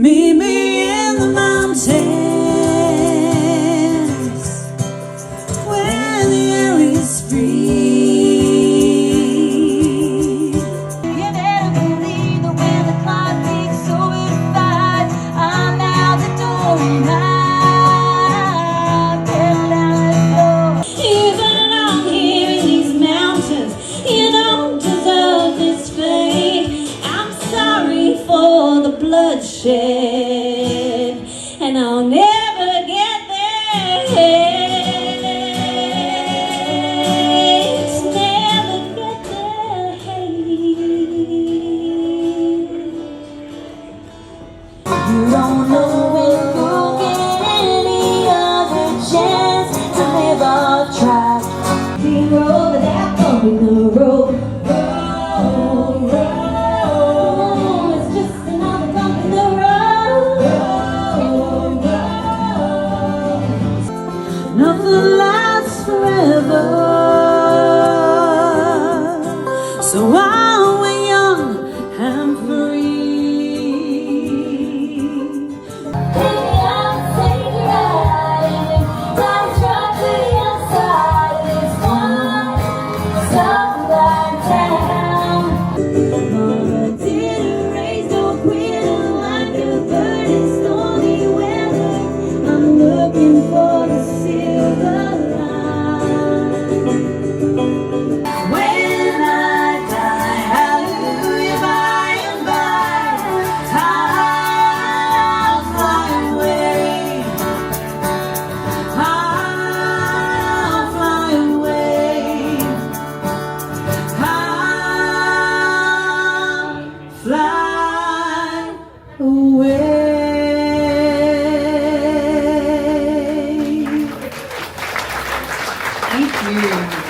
Meet me in the mountains where the air is free. You better believe that when the clock ticks over 5, I'm out the door and I get down the floor. You belong here in these mountains. You don't deserve this fate. I'm sorry for the bloodshed, and I'll never get there. Never get there. You don't know when you'll get any other chance to live off track. We roll without bumping the road. It's just another bump in the road. Nothing lasts forever. So while we're young and free, Baby, I'll take you riding. Time's right to the outside. This one sunlight town. Mama didn't raise no quitter like a bird in stormy weather. I'm looking for the silver line. When I die, hallelujah, by and by, I'll fly away. I'll fly away. I'll fly away. Thank you.